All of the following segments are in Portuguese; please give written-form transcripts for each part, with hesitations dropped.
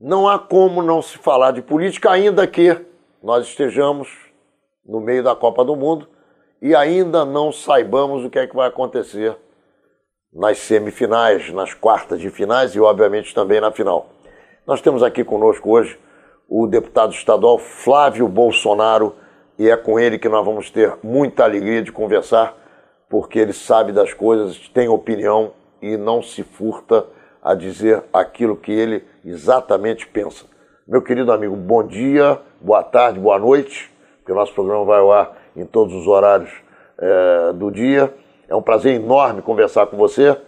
Não há como não se falar de política, ainda que nós estejamos no meio da Copa do Mundo e ainda não saibamos o que é que vai acontecer nas semifinais, nas quartas de finais e, obviamente, também na final. Nós temos aqui conosco hoje o deputado estadual Flávio Bolsonaro e é com ele que nós vamos ter muita alegria de conversar, porque ele sabe das coisas, tem opinião e não se furta a dizer aquilo que ele exatamente pensa. Meu querido amigo, bom dia, boa tarde, boa noite, porque o nosso programa vai ao ar em todos os horários do dia. É um prazer enorme conversar com você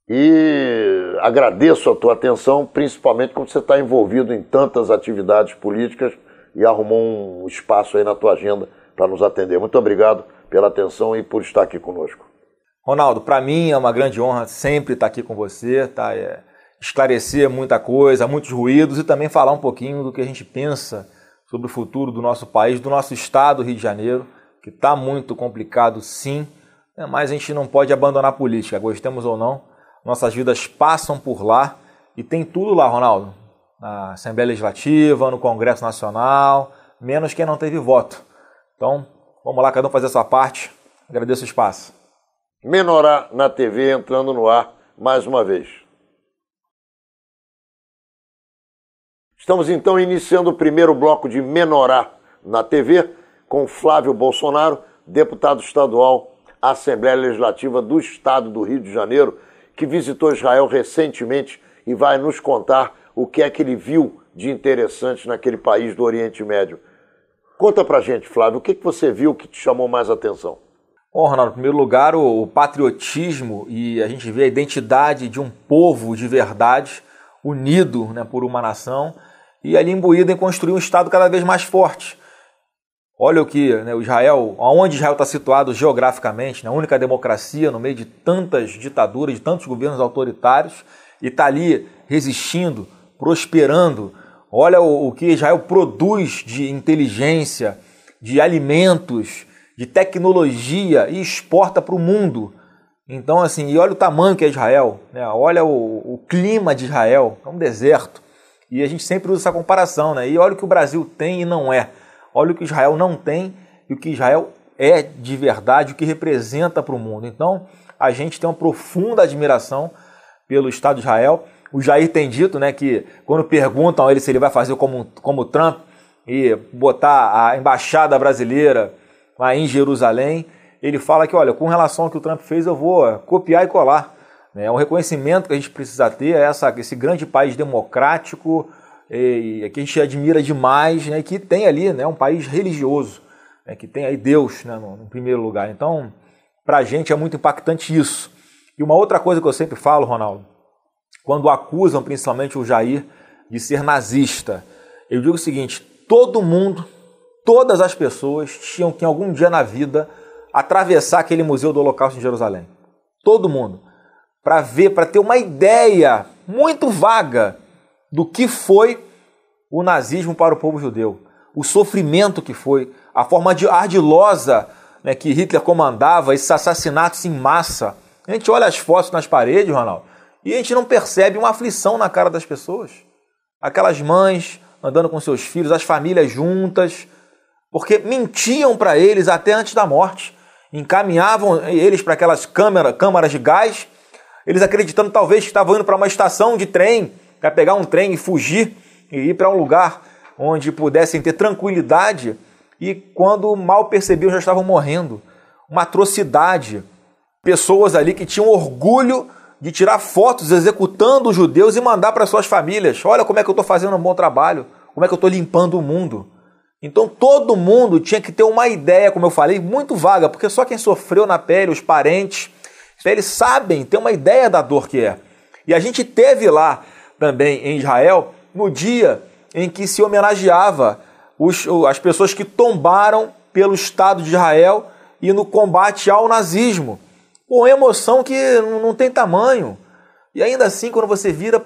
e agradeço a tua atenção, principalmente quando você está envolvido em tantas atividades políticas e arrumou um espaço aí na tua agenda para nos atender. Muito obrigado pela atenção e por estar aqui conosco. Ronaldo, para mim é uma grande honra sempre estar aqui com você, tá? Esclarecer muita coisa, muitos ruídos e também falar um pouquinho do que a gente pensa sobre o futuro do nosso país, do nosso estado, Rio de Janeiro, que está muito complicado sim, mas a gente não pode abandonar a política, gostemos ou não, nossas vidas passam por lá e tem tudo lá, Ronaldo, na Assembleia Legislativa, no Congresso Nacional, menos quem não teve voto. Então, vamos lá, cada um fazer a sua parte, agradeço o espaço. Menorá na TV entrando no ar mais uma vez. Estamos então iniciando o primeiro bloco de Menorá na TV com Flávio Bolsonaro, deputado estadual à Assembleia Legislativa do Estado do Rio de Janeiro, que visitou Israel recentemente e vai nos contar o que é que ele viu de interessante naquele país do Oriente Médio. Conta pra gente, Flávio, o que você viu que te chamou mais atenção? Bom, Ronaldo, em primeiro lugar, o patriotismo e a gente vê a identidade de um povo de verdade, unido, né, por uma nação e ali imbuído em construir um Estado cada vez mais forte. Olha o que, né, o Israel, onde Israel está situado geograficamente, né, a única democracia no meio de tantas ditaduras, de tantos governos autoritários, e está ali resistindo, prosperando. Olha o que Israel produz de inteligência, de alimentos, de tecnologia e exporta para o mundo. Então, assim, e olha o tamanho que é Israel, né? Olha o clima de Israel, é um deserto. E a gente sempre usa essa comparação, né? E olha o que o Brasil tem e não é. Olha o que Israel não tem e o que Israel é de verdade, o que representa para o mundo. Então, a gente tem uma profunda admiração pelo Estado de Israel. O Jair tem dito, né, que quando perguntam a ele se ele vai fazer como Trump e botar a embaixada brasileira lá em Jerusalém, ele fala que, olha, com relação ao que o Trump fez, eu vou copiar e colar. É um reconhecimento que a gente precisa ter, esse grande país democrático, que a gente admira demais, né, que tem ali, né, um país religioso, né, que tem aí Deus, né, no primeiro lugar. Então, para a gente é muito impactante isso. E uma outra coisa que eu sempre falo, Ronaldo, quando acusam principalmente o Jair de ser nazista, eu digo o seguinte, todo mundo, todas as pessoas tinham que, em algum dia na vida, atravessar aquele Museu do Holocausto em Jerusalém. Todo mundo. Para ver, para ter uma ideia muito vaga do que foi o nazismo para o povo judeu. O sofrimento que foi, a forma ardilosa, né, que Hitler comandava, esses assassinatos em massa. A gente olha as fotos nas paredes, Ronaldo, e a gente não percebe uma aflição na cara das pessoas. Aquelas mães andando com seus filhos, as famílias juntas, porque mentiam para eles até antes da morte. Encaminhavam eles para aquelas câmaras de gás, eles acreditando talvez que estavam indo para uma estação de trem, para pegar um trem e fugir, e ir para um lugar onde pudessem ter tranquilidade, e quando mal percebiam já estavam morrendo. Uma atrocidade. Pessoas ali que tinham orgulho de tirar fotos executando os judeus e mandar para suas famílias. Olha como é que eu estou fazendo um bom trabalho, como é que eu estou limpando o mundo. Então todo mundo tinha que ter uma ideia, como eu falei, muito vaga, porque só quem sofreu na pele, os parentes, eles sabem, tem uma ideia da dor que é. E a gente teve lá também em Israel, no dia em que se homenageava as pessoas que tombaram pelo Estado de Israel e no combate ao nazismo. Pô, uma emoção que não tem tamanho. E ainda assim, quando você vira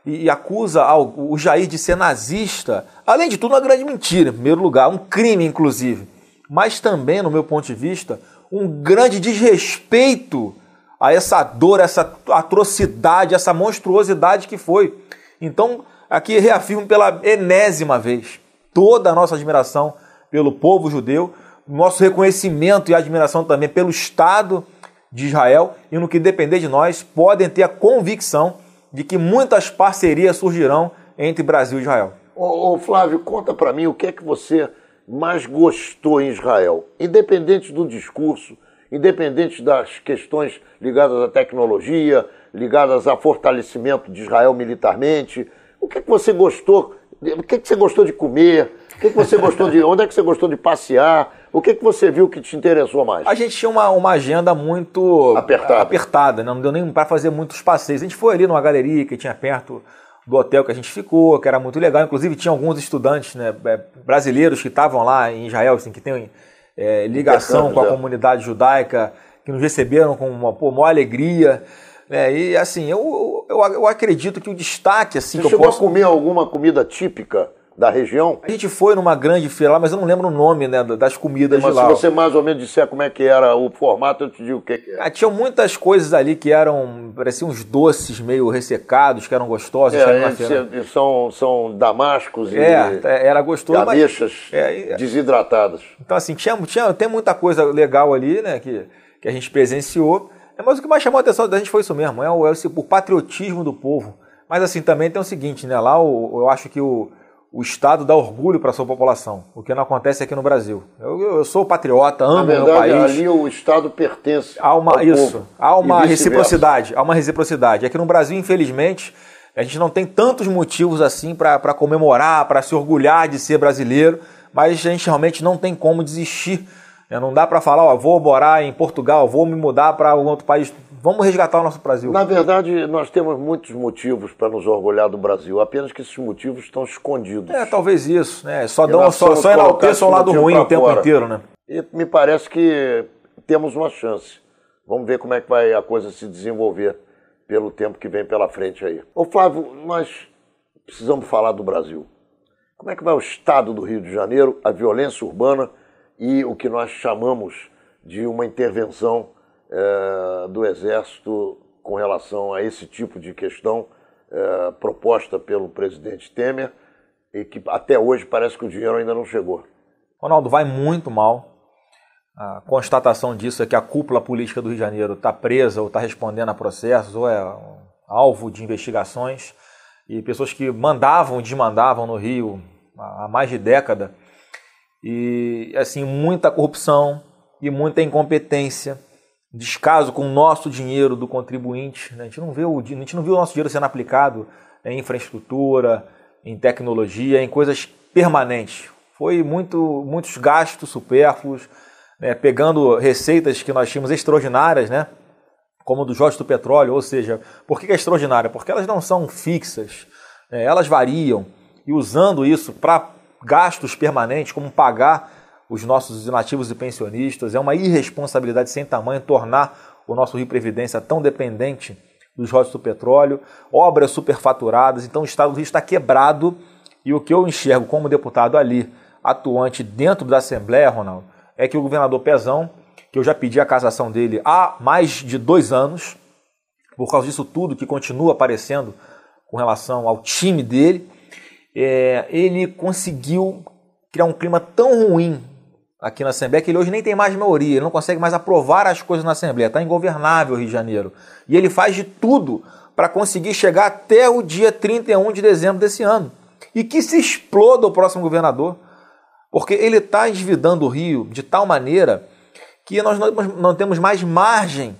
e acusa o Jair de ser nazista, além de tudo, uma grande mentira, em primeiro lugar, um crime, inclusive. Mas também, no meu ponto de vista, um grande desrespeito a essa dor, essa atrocidade, essa monstruosidade que foi. Então, aqui reafirmo pela enésima vez toda a nossa admiração pelo povo judeu, nosso reconhecimento e admiração também pelo Estado de Israel, e no que depender de nós, podem ter a convicção de que muitas parcerias surgirão entre Brasil e Israel. Ô Flávio, conta para mim o que é que você mais gostou em Israel, independente do discurso, independente das questões ligadas à tecnologia, ligadas ao fortalecimento de Israel militarmente. O que é que você gostou? O que é que você gostou de comer? O que é que você gostou de... Onde é que você gostou de passear? O que é que você viu que te interessou mais? A gente tinha uma agenda muito apertada, né? Não deu nem para fazer muitos passeios. A gente foi ali numa galeria que tinha perto do hotel que a gente ficou, que era muito legal. Inclusive tinha alguns estudantes, né, brasileiros que estavam lá em Israel, assim, que têm ligação com a comunidade judaica, que nos receberam com uma maior alegria. E assim, eu acredito que o destaque... Assim, você chegou a comer alguma comida típica da região? A gente foi numa grande feira lá, mas eu não lembro o nome, né, das comidas de lá. Mas se você mais ou menos disser como é que era o formato, eu te digo o que era. Tinham muitas coisas ali que pareciam uns doces meio ressecados, que eram gostosos. São damascos e era gostoso, ameixas desidratadas. Então assim, tem muita coisa legal ali, né, que a gente presenciou. Mas o que mais chamou a atenção da gente foi isso mesmo, o patriotismo do povo. Mas assim, também tem o seguinte, né, lá eu acho que o Estado dá orgulho para a sua população, o que não acontece aqui no Brasil. Eu sou patriota, amo meu país. Ali o Estado pertence ao povo. Há uma reciprocidade. Aqui no Brasil, infelizmente, a gente não tem tantos motivos assim para comemorar, para se orgulhar de ser brasileiro, mas a gente realmente não tem como desistir. Não dá para falar, vou morar em Portugal, vou me mudar para algum outro país. Vamos resgatar o nosso Brasil. Na verdade, nós temos muitos motivos para nos orgulhar do Brasil, apenas que esses motivos estão escondidos. Talvez isso, né? Só enalteçam o lado ruim o tempo inteiro, né? E me parece que temos uma chance. Vamos ver como é que vai a coisa se desenvolver pelo tempo que vem pela frente aí. Ô Flávio, nós precisamos falar do Brasil. Como é que vai o estado do Rio de Janeiro, a violência urbana e o que nós chamamos de uma intervenção do Exército com relação a esse tipo de questão proposta pelo presidente Temer e que até hoje parece que o dinheiro ainda não chegou. Ronaldo, vai muito mal. A constatação disso é que a cúpula política do Rio de Janeiro está presa ou está respondendo a processos ou é alvo de investigações, e pessoas que mandavam e desmandavam no Rio há mais de década. E assim, muita corrupção e muita incompetência, descaso com o nosso dinheiro do contribuinte. A gente não viu o nosso dinheiro sendo aplicado em infraestrutura, em tecnologia, em coisas permanentes. Foi muitos gastos supérfluos, né, pegando receitas que nós tínhamos extraordinárias, né, como do Jorge do Petróleo. Ou seja, por que é extraordinária? Porque elas não são fixas, né, elas variam, e usando isso para gastos permanentes, como pagar os nossos inativos e pensionistas, é uma irresponsabilidade sem tamanho tornar o nosso Rio Previdência tão dependente dos royalties do petróleo, obras superfaturadas. Então o Estado do Rio está quebrado, e o que eu enxergo como deputado ali, atuante dentro da Assembleia, Ronaldo, é que o governador Pezão, que eu já pedi a cassação dele há mais de 2 anos, por causa disso tudo que continua aparecendo com relação ao time dele, ele conseguiu criar um clima tão ruim aqui na Assembleia que ele hoje nem tem mais maioria, ele não consegue mais aprovar as coisas na Assembleia, está ingovernável o Rio de Janeiro. E ele faz de tudo para conseguir chegar até o dia 31 de dezembro desse ano. E que se exploda o próximo governador, porque ele está endividando o Rio de tal maneira que nós não temos mais margem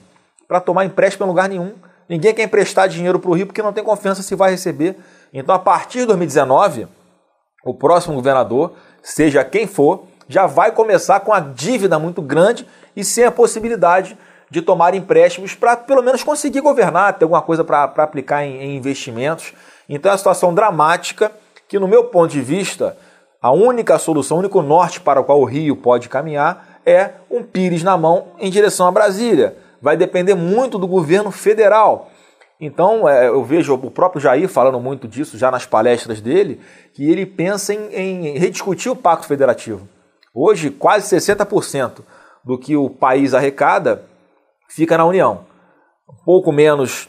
para tomar empréstimo em lugar nenhum. Ninguém quer emprestar dinheiro para o Rio porque não tem confiança se vai receber. Então, a partir de 2019, o próximo governador, seja quem for, já vai começar com a dívida muito grande e sem a possibilidade de tomar empréstimos para pelo menos conseguir governar, ter alguma coisa para aplicar em investimentos. Então é uma situação dramática que, no meu ponto de vista, a única solução, o único norte para o qual o Rio pode caminhar é um pires na mão em direção a Brasília. Vai depender muito do governo federal. Então, eu vejo o próprio Jair falando muito disso já nas palestras dele, que ele pensa em rediscutir o Pacto Federativo. Hoje, quase 60% do que o país arrecada fica na União. um pouco menos,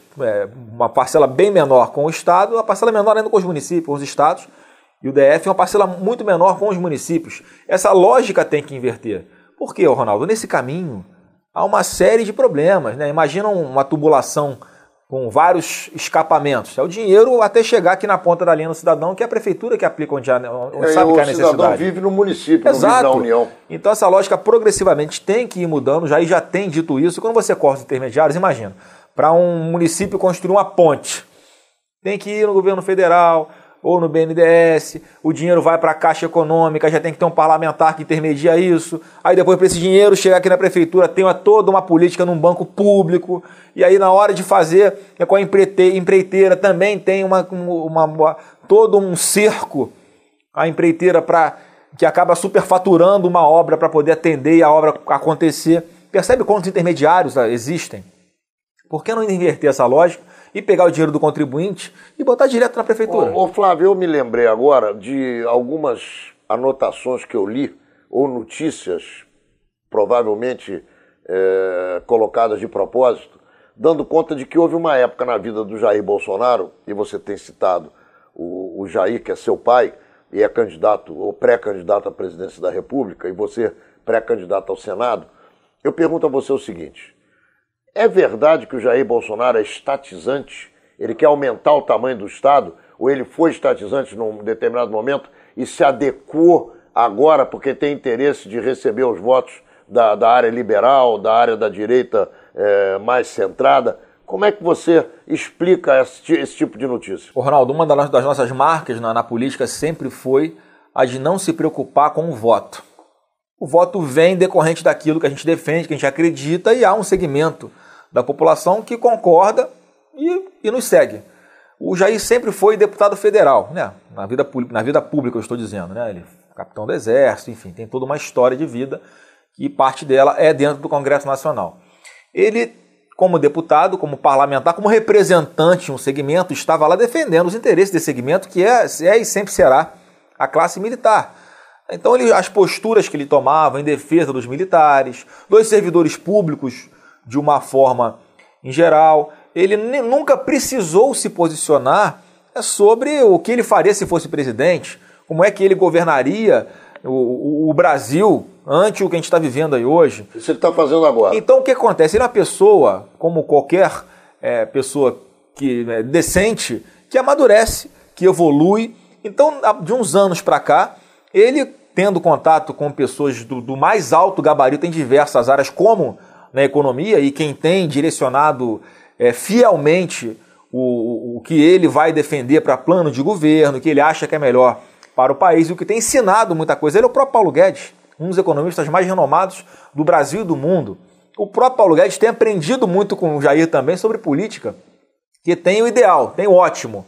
uma parcela bem menor com o Estado, uma parcela menor ainda com os municípios, com os estados, e o DF é uma parcela muito menor com os municípios. Essa lógica tem que inverter. Por quê, Ronaldo? Nesse caminho há uma série de problemas, né? Imagina uma tubulação com vários escapamentos. É o dinheiro até chegar aqui na ponta da linha do cidadão, que é a prefeitura que aplica onde sabe que há necessidade. O cidadão vive no município, Exato. Não vive na União. Então essa lógica progressivamente tem que ir mudando, já tem dito isso. Quando você corta os intermediários, imagina, para um município construir uma ponte, tem que ir no governo federal ou no BNDES, o dinheiro vai para a Caixa Econômica, já tem que ter um parlamentar que intermedia isso, aí depois para esse dinheiro chegar aqui na prefeitura tem toda uma política num banco público, e aí na hora de fazer com a empreiteira também tem todo um cerco, a empreiteira que acaba superfaturando uma obra para poder atender e a obra acontecer. Percebe quantos intermediários existem? Por que não inverter essa lógica e pegar o dinheiro do contribuinte e botar direto na prefeitura? Ô Flávio, eu me lembrei agora de algumas anotações que eu li, ou notícias, provavelmente colocadas de propósito, dando conta de que houve uma época na vida do Jair Bolsonaro, e você tem citado o Jair, que é seu pai, e é candidato ou pré-candidato à presidência da República, e você pré-candidato ao Senado. Eu pergunto a você o seguinte: é verdade que o Jair Bolsonaro é estatizante? Ele quer aumentar o tamanho do Estado? Ou ele foi estatizante num determinado momento e se adequou agora porque tem interesse de receber os votos da área liberal, da área da direita mais centrada? Como é que você explica esse tipo de notícia? Ronaldo, uma das nossas marcas na política sempre foi a de não se preocupar com o voto. O voto vem decorrente daquilo que a gente defende, que a gente acredita, e há um segmento da população que concorda e nos segue. O Jair sempre foi deputado federal, né? Na vida pública eu estou dizendo, né? Ele é capitão do Exército, enfim, tem toda uma história de vida e parte dela é dentro do Congresso Nacional. Ele, como deputado, como parlamentar, como representante de um segmento, estava lá defendendo os interesses desse segmento, que é e sempre será a classe militar. Então as posturas que ele tomava em defesa dos militares, dos servidores públicos de uma forma em geral, ele nunca precisou se posicionar sobre o que ele faria se fosse presidente, como é que ele governaria o Brasil ante o que a gente está vivendo aí hoje. Isso ele está fazendo agora. Então o que acontece? Ele é uma pessoa, como qualquer pessoa decente, que amadurece, que evolui. Então, de uns anos para cá, ele tendo contato com pessoas do mais alto gabarito em diversas áreas, como na economia, e quem tem direcionado fielmente o que ele vai defender para plano de governo, que ele acha que é melhor para o país, e o que tem ensinado muita coisa. Ele é o próprio Paulo Guedes, um dos economistas mais renomados do Brasil e do mundo. O próprio Paulo Guedes tem aprendido muito com o Jair também sobre política, que tem o ideal, tem o ótimo,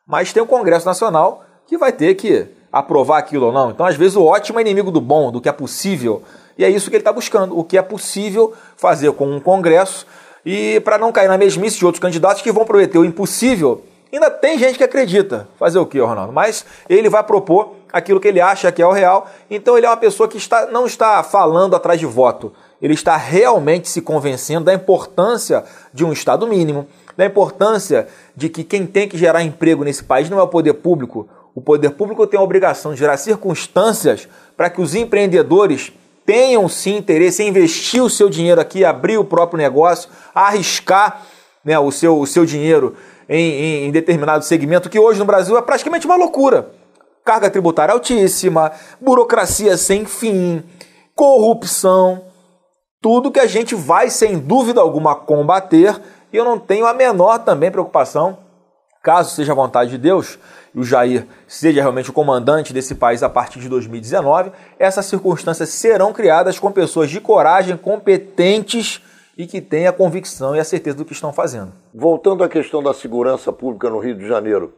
mas tem o Congresso Nacional que vai ter que aprovar aquilo ou não. Então, às vezes, o ótimo é inimigo do bom, do que é possível. E é isso que ele está buscando, o que é possível fazer com um Congresso, e para não cair na mesmice de outros candidatos que vão prometer o impossível. Ainda tem gente que acredita. Fazer o quê, Ronaldo? Mas ele vai propor aquilo que ele acha que é o real. Então ele é uma pessoa que não está falando atrás de voto. Ele está realmente se convencendo da importância de um Estado mínimo, da importância de que quem tem que gerar emprego nesse país não é o poder público. O poder público tem a obrigação de gerar circunstâncias para que os empreendedores tenham sim interesse em investir o seu dinheiro aqui, abrir o próprio negócio, arriscar, né, o seu dinheiro em determinado segmento, que hoje no Brasil é praticamente uma loucura. Carga tributária altíssima, burocracia sem fim, corrupção, tudo que a gente vai, sem dúvida alguma, combater, e eu não tenho a menor também preocupação, caso seja a vontade de Deus, e o Jair seja realmente o comandante desse país a partir de 2019, essas circunstâncias serão criadas com pessoas de coragem, competentes e que têm a convicção e a certeza do que estão fazendo. Voltando à questão da segurança pública no Rio de Janeiro,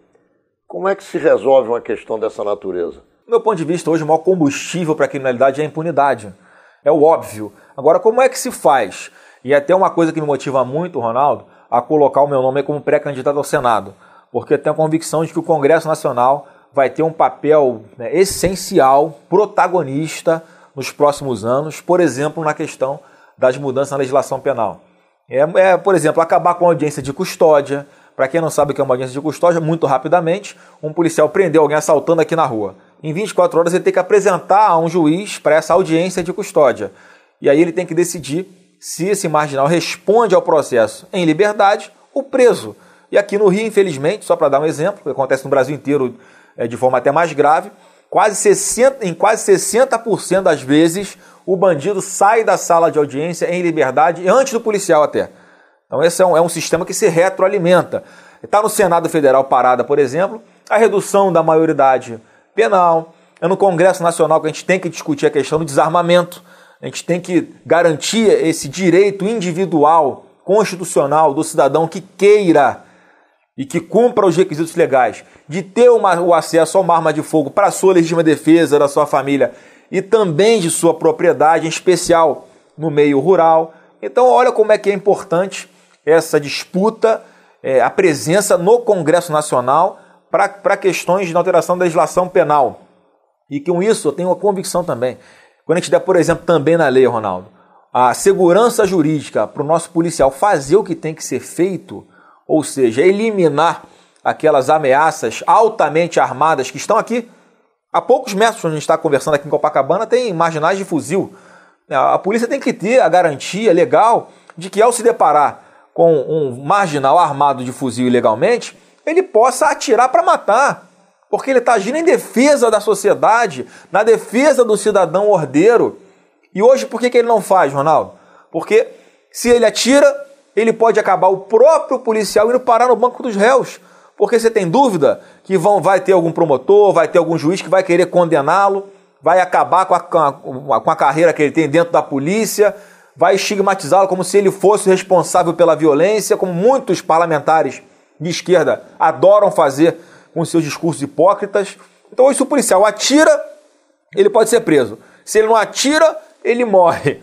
como é que se resolve uma questão dessa natureza? Do meu ponto de vista, hoje o maior combustível para a criminalidade é a impunidade. É o óbvio. Agora, como é que se faz? E até uma coisa que me motiva muito, Ronaldo, a colocar o meu nome como pré-candidato ao Senado, porque eu tenho a convicção de que o Congresso Nacional vai ter um papel essencial, protagonista nos próximos anos, por exemplo, na questão das mudanças na legislação penal. Por exemplo, acabar com a audiência de custódia. Para quem não sabe o que é uma audiência de custódia, muito rapidamente, um policial prendeu alguém assaltando aqui na rua. Em 24 horas ele tem que apresentar a um juiz para essa audiência de custódia. E aí ele tem que decidir se esse marginal responde ao processo em liberdade ou preso. E aqui no Rio, infelizmente, só para dar um exemplo, que acontece no Brasil inteiro de forma até mais grave, em quase 60% das vezes o bandido sai da sala de audiência em liberdade antes do policial até. Então esse é um sistema que se retroalimenta. Está no Senado Federal parada, por exemplo, a redução da maioridade penal. É no Congresso Nacional que a gente tem que discutir a questão do desarmamento. A gente tem que garantir esse direito individual, constitucional do cidadão que queira e que cumpra os requisitos legais de ter o acesso a uma arma de fogo para a sua legítima defesa, da sua família e também de sua propriedade, em especial no meio rural. Então olha como é que é importante essa disputa, a presença no Congresso Nacional para questões de alteração da legislação penal. E com isso eu tenho uma convicção também. Quando a gente der, por exemplo, também na lei, Ronaldo, a segurança jurídica para o nosso policial fazer o que tem que ser feito, ou seja, eliminar aquelas ameaças altamente armadas que estão aqui. Há poucos metros, onde a gente está conversando aqui em Copacabana, tem marginais de fuzil. A polícia tem que ter a garantia legal de que ao se deparar com um marginal armado de fuzil ilegalmente, ele possa atirar para matar, porque ele está agindo em defesa da sociedade, na defesa do cidadão ordeiro. E hoje, por que ele não faz, Ronaldo? Porque se ele atira, ele pode acabar o próprio policial indo parar no banco dos réus. Porque você tem dúvida que vai ter algum promotor, vai ter algum juiz que vai querer condená-lo, vai acabar com a carreira que ele tem dentro da polícia, vai estigmatizá-lo como se ele fosse responsável pela violência, como muitos parlamentares de esquerda adoram fazer com seus discursos hipócritas. Então, hoje, se o policial atira, ele pode ser preso. Se ele não atira, ele morre.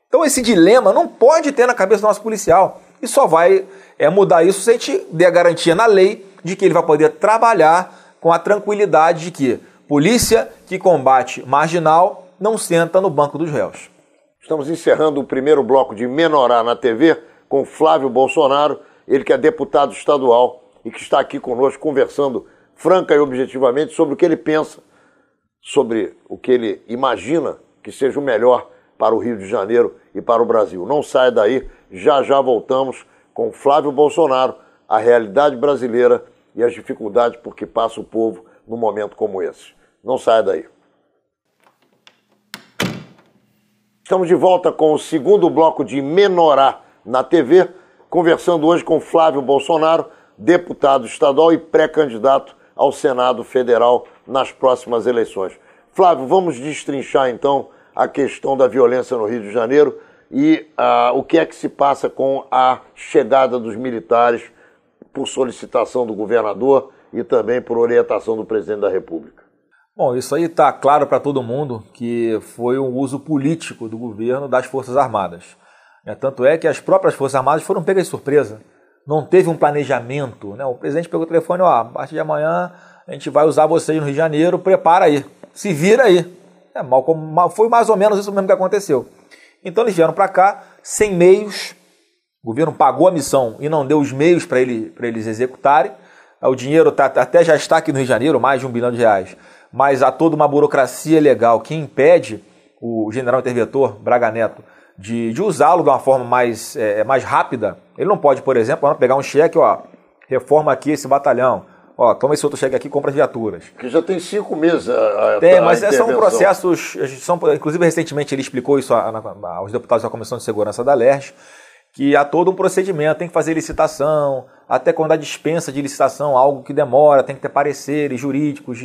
Então, esse dilema não pode ter na cabeça do nosso policial. E só vai mudar isso se a gente der a garantia na lei de que ele vai poder trabalhar com a tranquilidade de que polícia que combate marginal não senta no banco dos réus. Estamos encerrando o primeiro bloco de Menorá na TV com Flávio Bolsonaro, ele que é deputado estadual e que está aqui conosco conversando franca e objetivamente sobre o que ele pensa, sobre o que ele imagina que seja o melhor para o Rio de Janeiro e para o Brasil. Não saia daí, já voltamos com Flávio Bolsonaro, a realidade brasileira e as dificuldades por que passa o povo num momento como esse. Não saia daí. Estamos de volta com o segundo bloco de Menorá na TV, conversando hoje com Flávio Bolsonaro, deputado estadual e pré-candidato ao Senado Federal nas próximas eleições. Flávio, vamos destrinchar então a questão da violência no Rio de Janeiro e o que é que se passa com a chegada dos militares por solicitação do governador e também por orientação do presidente da República. Bom, isso aí está claro para todo mundo que foi um uso político do governo das Forças Armadas. Tanto é que as próprias Forças Armadas foram pegas de surpresa. Não teve um planejamento. O presidente pegou o telefone, a partir de amanhã a gente vai usar vocês no Rio de Janeiro, prepara aí, se vira aí. Foi mais ou menos isso mesmo que aconteceu. Então eles vieram para cá sem meios, o governo pagou a missão e não deu os meios para eles executarem. O dinheiro até já está aqui no Rio de Janeiro, mais de R$1 bilhão, mas há toda uma burocracia legal que impede o general interventor Braga Neto de usá-lo de uma forma mais rápida. Ele não pode, por exemplo, pegar um cheque, reforma aqui esse batalhão, toma esse outro cheque aqui, compra as viaturas. Que já tem 5 meses mas são processos, inclusive recentemente ele explicou isso aos deputados da Comissão de Segurança da LERJ, que há todo um procedimento, tem que fazer licitação, até quando há dispensa de licitação, algo que demora, tem que ter pareceres jurídicos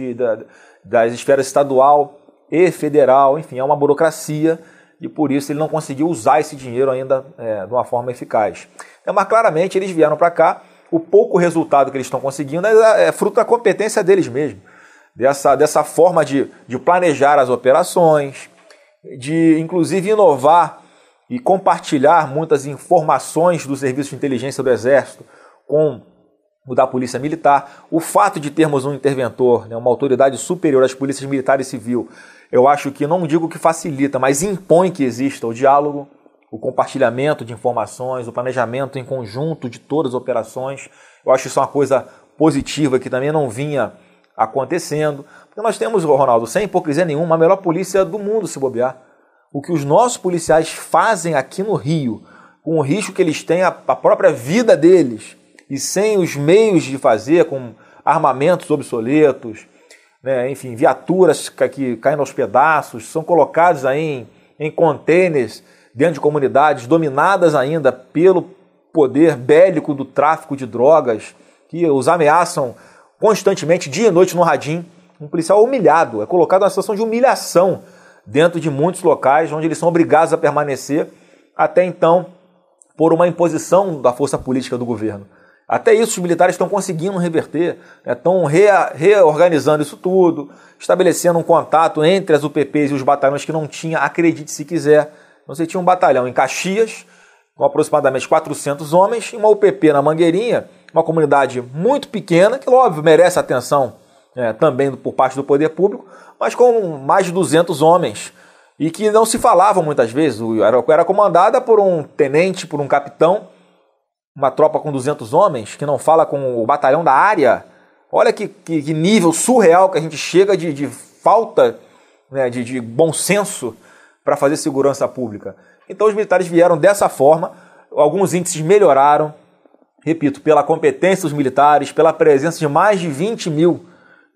das esferas estadual e federal, enfim, é uma burocracia e por isso ele não conseguiu usar esse dinheiro ainda de uma forma eficaz. Mas claramente eles vieram para cá, o pouco resultado que eles estão conseguindo é fruto da competência deles mesmos, dessa forma de planejar as operações, de inclusive inovar e compartilhar muitas informações do Serviço de Inteligência do Exército com o da Polícia Militar. O fato de termos um interventor, uma autoridade superior às polícias militar e civil, eu acho que, não digo que facilita, mas impõe que exista o diálogo, o compartilhamento de informações, o planejamento em conjunto de todas as operações. Eu acho isso uma coisa positiva que também não vinha acontecendo. Porque nós temos, Ronaldo, sem hipocrisia nenhuma, a melhor polícia do mundo, se bobear. O que os nossos policiais fazem aqui no Rio, com o risco que eles têm a própria vida deles, e sem os meios de fazer, com armamentos obsoletos, né, enfim, viaturas que caem aos pedaços, são colocados aí em containers dentro de comunidades dominadas ainda pelo poder bélico do tráfico de drogas, que os ameaçam constantemente, dia e noite no radinho. Um policial humilhado, é colocado numa situação de humilhação dentro de muitos locais onde eles são obrigados a permanecer, até então, por uma imposição da força política do governo. Até isso os militares estão conseguindo reverter, né? Estão reorganizando isso tudo, estabelecendo um contato entre as UPPs e os batalhões que não tinha, acredite se quiser. Você tinha um batalhão em Caxias, com aproximadamente 400 homens, e uma UPP na Mangueirinha, uma comunidade muito pequena, que, óbvio, merece atenção também por parte do poder público, mas com mais de 200 homens, e que não se falavam muitas vezes. Era comandada por um tenente, por um capitão, uma tropa com 200 homens, que não fala com o batalhão da área. Olha que nível surreal que a gente chega de falta, né, de bom senso para fazer segurança pública. Então os militares vieram dessa forma, alguns índices melhoraram, repito, pela competência dos militares, pela presença de mais de 20 mil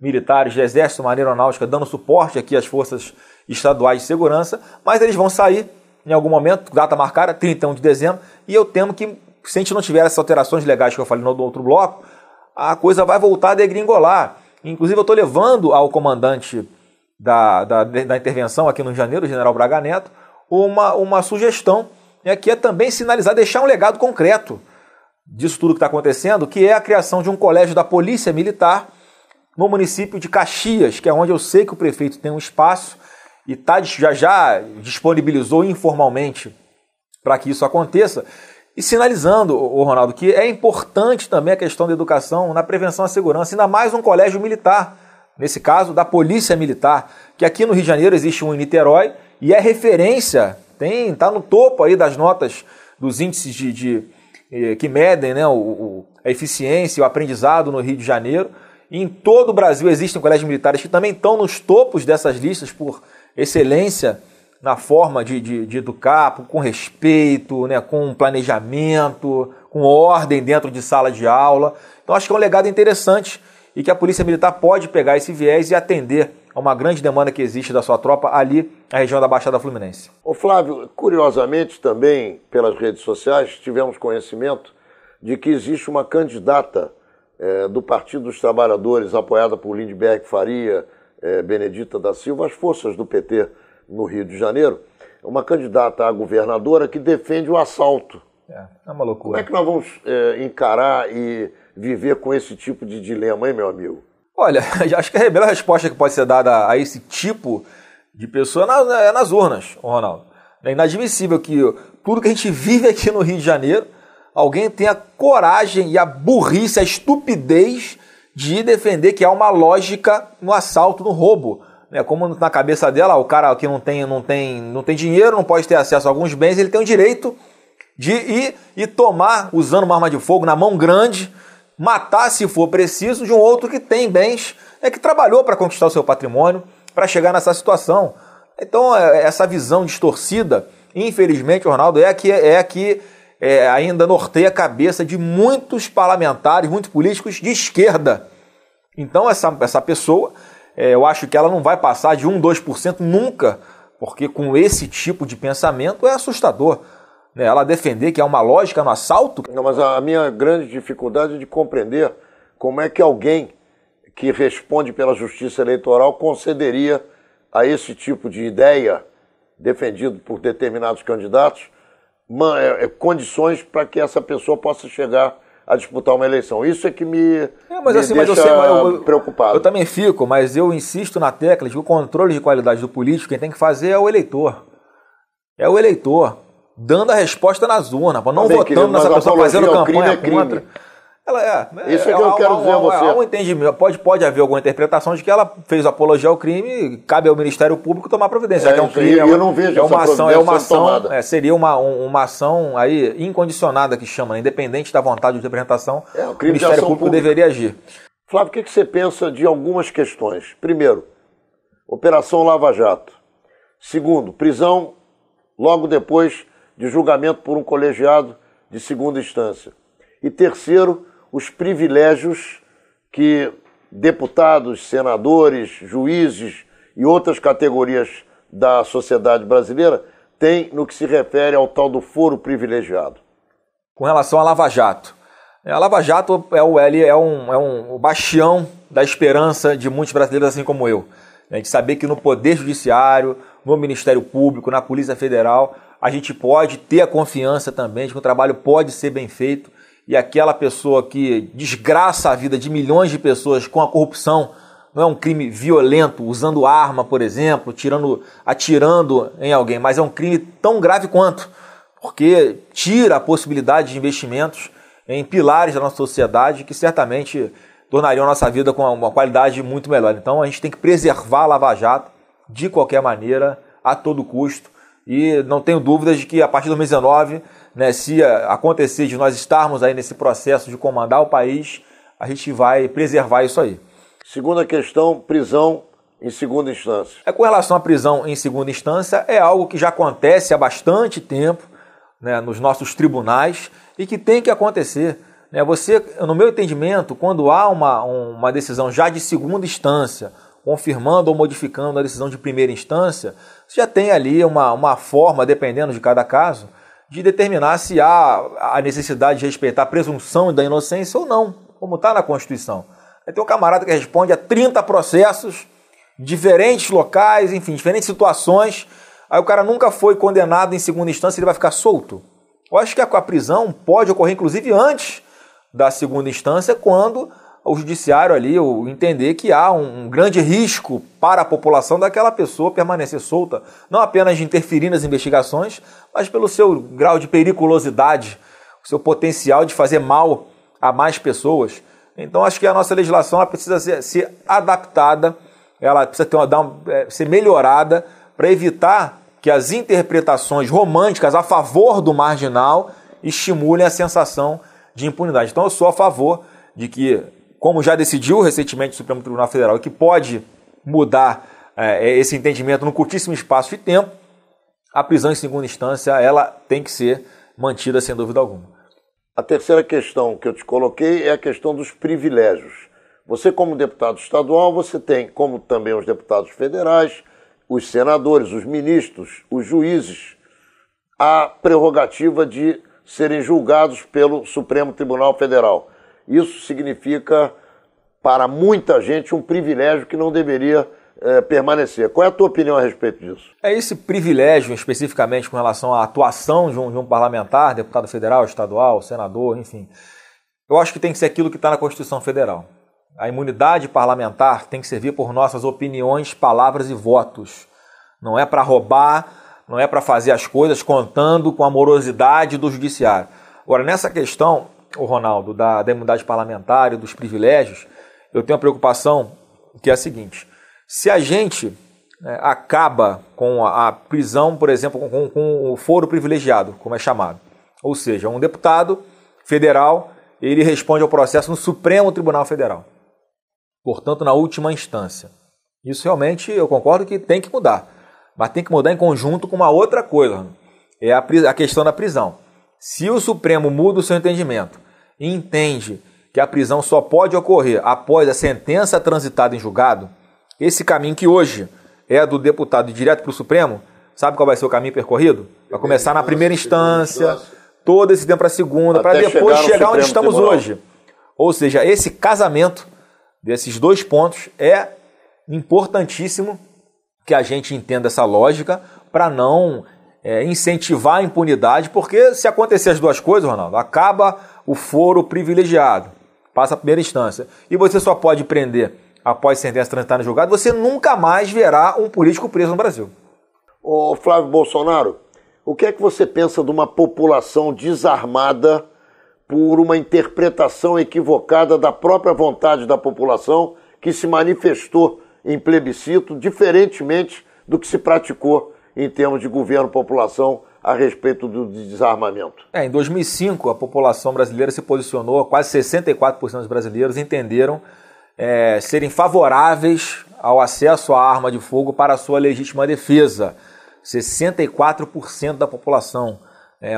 militares do Exército, Marinha Aeronáutica, dando suporte aqui às forças estaduais de segurança, mas eles vão sair em algum momento, data marcada, 31 de dezembro, e eu temo que, se a gente não tiver essas alterações legais que eu falei no outro bloco, a coisa vai voltar a degringolar. Inclusive, eu estou levando ao comandante da intervenção aqui no Rio de Janeiro, o general Braga Neto, uma sugestão, né, que é também sinalizar, deixar um legado concreto disso tudo que está acontecendo, que é a criação de um colégio da Polícia Militar no município de Caxias, que é onde eu sei que o prefeito tem um espaço e já disponibilizou informalmente para que isso aconteça, e sinalizando, Ronaldo, que é importante também a questão da educação na prevenção à segurança, ainda mais um colégio militar, nesse caso da Polícia Militar, que aqui no Rio de Janeiro existe um em Niterói e é referência, está no topo aí das notas dos índices que medem, né, a eficiência e o aprendizado no Rio de Janeiro. E em todo o Brasil existem colégios militares que também estão nos topos dessas listas por excelência na forma de educar, com respeito, né, com planejamento, com ordem dentro de sala de aula. Então acho que é um legado interessante e que a Polícia Militar pode pegar esse viés e atender a uma grande demanda que existe da sua tropa ali na região da Baixada Fluminense. Ô Flávio, curiosamente também pelas redes sociais tivemos conhecimento de que existe uma candidata do Partido dos Trabalhadores, apoiada por Lindbergh Faria, Benedita da Silva, as forças do PT no Rio de Janeiro, uma candidata a governadora que defende o assalto. É uma loucura. Como é que nós vamos encarar e viver com esse tipo de dilema, hein, meu amigo? Olha, acho que a melhor resposta que pode ser dada a esse tipo de pessoa é nas urnas, Ronaldo. É inadmissível que tudo que a gente vive aqui no Rio de Janeiro, alguém tenha coragem e a burrice, a estupidez de defender que há uma lógica no assalto, no roubo. Como na cabeça dela, o cara que não tem dinheiro, não pode ter acesso a alguns bens, ele tem o direito de ir e tomar, usando uma arma de fogo na mão grande, matar, se for preciso, de um outro que tem bens, que trabalhou para conquistar o seu patrimônio, para chegar nessa situação. Então, essa visão distorcida, infelizmente, Ronaldo, é a que ainda norteia a cabeça de muitos parlamentares, muitos políticos de esquerda. Então, essa pessoa, eu acho que ela não vai passar de 1%, 2% nunca, porque com esse tipo de pensamento é assustador. Ela defender que há uma lógica no assalto. Não, mas a minha grande dificuldade é de compreender como é que alguém que responde pela justiça eleitoral concederia a esse tipo de ideia defendido por determinados candidatos condições para que essa pessoa possa chegar a disputar uma eleição. Isso é que me deixa preocupado. Eu também fico, mas eu insisto na tecla de que o controle de qualidade do político, quem tem que fazer é o eleitor. É o eleitor, dando a resposta nas urnas, não votando nessa pessoa, fazendo campanha contra. Isso é que eu quero dizer a você. Há um entendimento, pode haver alguma interpretação de que ela fez apologia ao crime, cabe ao Ministério Público tomar providência. Já que é um crime, eu não vejo uma ação, seria uma ação aí incondicionada que chama, independente da vontade de interpretação, o Ministério Público deveria agir. Flávio, o que você pensa de algumas questões? Primeiro, Operação Lava Jato. Segundo, prisão logo depois de julgamento por um colegiado de segunda instância. E terceiro, os privilégios que deputados, senadores, juízes e outras categorias da sociedade brasileira têm no que se refere ao tal do foro privilegiado. Com relação à Lava Jato. A Lava Jato é um bastião da esperança de muitos brasileiros, assim como eu. De saber que no Poder Judiciário, no Ministério Público, na Polícia Federal, a gente pode ter a confiança também de que o trabalho pode ser bem feito. E aquela pessoa que desgraça a vida de milhões de pessoas com a corrupção não é um crime violento, usando arma, por exemplo, atirando em alguém, mas é um crime tão grave quanto, porque tira a possibilidade de investimentos em pilares da nossa sociedade que certamente tornariam a nossa vida com uma qualidade muito melhor. Então a gente tem que preservar a Lava Jato de qualquer maneira, a todo custo, e não tenho dúvidas de que a partir de 2019, se acontecer de nós estarmos aí nesse processo de comandar o país, a gente vai preservar isso aí. Segunda questão, prisão em segunda instância. Com relação à prisão em segunda instância, é algo que já acontece há bastante tempo, nos nossos tribunais e que tem que acontecer. Você, no meu entendimento, quando há uma decisão já de segunda instância, confirmando ou modificando a decisão de primeira instância, você já tem ali uma forma, dependendo de cada caso, de determinar se há a necessidade de respeitar a presunção da inocência ou não, como está na Constituição. Tem um camarada que responde a 30 processos, diferentes locais, enfim, diferentes situações, aí o cara nunca foi condenado em segunda instância, ele vai ficar solto. Eu acho que a prisão pode ocorrer, inclusive, antes da segunda instância, quando o judiciário ali entender que há um grande risco para a população daquela pessoa permanecer solta, não apenas de interferir nas investigações, mas pelo seu grau de periculosidade, o seu potencial de fazer mal a mais pessoas. Então acho que a nossa legislação ela precisa ser adaptada, ela precisa ser melhorada para evitar que as interpretações românticas a favor do marginal estimulem a sensação de impunidade. Então eu sou a favor de que, como já decidiu recentemente o Supremo Tribunal Federal, que pode mudar esse entendimento num curtíssimo espaço de tempo, a prisão em segunda instância ela tem que ser mantida sem dúvida alguma. A terceira questão que eu te coloquei é a questão dos privilégios. Você, como deputado estadual, você tem, como também os deputados federais, os senadores, os ministros, os juízes, a prerrogativa de serem julgados pelo Supremo Tribunal Federal. Isso significa, para muita gente, um privilégio que não deveria permanecer. Qual é a tua opinião a respeito disso? Esse privilégio, especificamente com relação à atuação de um parlamentar, deputado federal, estadual, senador, enfim, eu acho que tem que ser aquilo que está na Constituição Federal. A imunidade parlamentar tem que servir por nossas opiniões, palavras e votos. Não é para roubar, não é para fazer as coisas contando com a morosidade do judiciário. Agora, nessa questão, Ronaldo, da imunidade parlamentar e dos privilégios, eu tenho uma preocupação que é a seguinte: se a gente acaba com a prisão, por exemplo, com o foro privilegiado, como é chamado, ou seja, um deputado federal, ele responde ao processo no Supremo Tribunal Federal, portanto, na última instância. Isso realmente eu concordo que tem que mudar, mas tem que mudar em conjunto com uma outra coisa, é a questão da prisão. Se o Supremo muda o seu entendimento e entende que a prisão só pode ocorrer após a sentença transitada em julgado, esse caminho que hoje é do deputado ir direto para o Supremo, sabe qual vai ser o caminho percorrido? Vai começar na primeira instância, todo esse tempo para a segunda, para depois chegar onde estamos hoje. Ou seja, esse casamento desses dois pontos é importantíssimo que a gente entenda essa lógica para não incentivar a impunidade, porque se acontecer as duas coisas, Ronaldo, acaba o foro privilegiado, passa a primeira instância, e você só pode prender após sentença transitada no julgado, você nunca mais verá um político preso no Brasil. Ô Flávio Bolsonaro, o que é que você pensa de uma população desarmada por uma interpretação equivocada da própria vontade da população que se manifestou em plebiscito, diferentemente do que se praticou em termos de governo-população a respeito do desarmamento. Em 2005, a população brasileira se posicionou, quase 64% dos brasileiros entenderam serem favoráveis ao acesso à arma de fogo para a sua legítima defesa. 64% da população,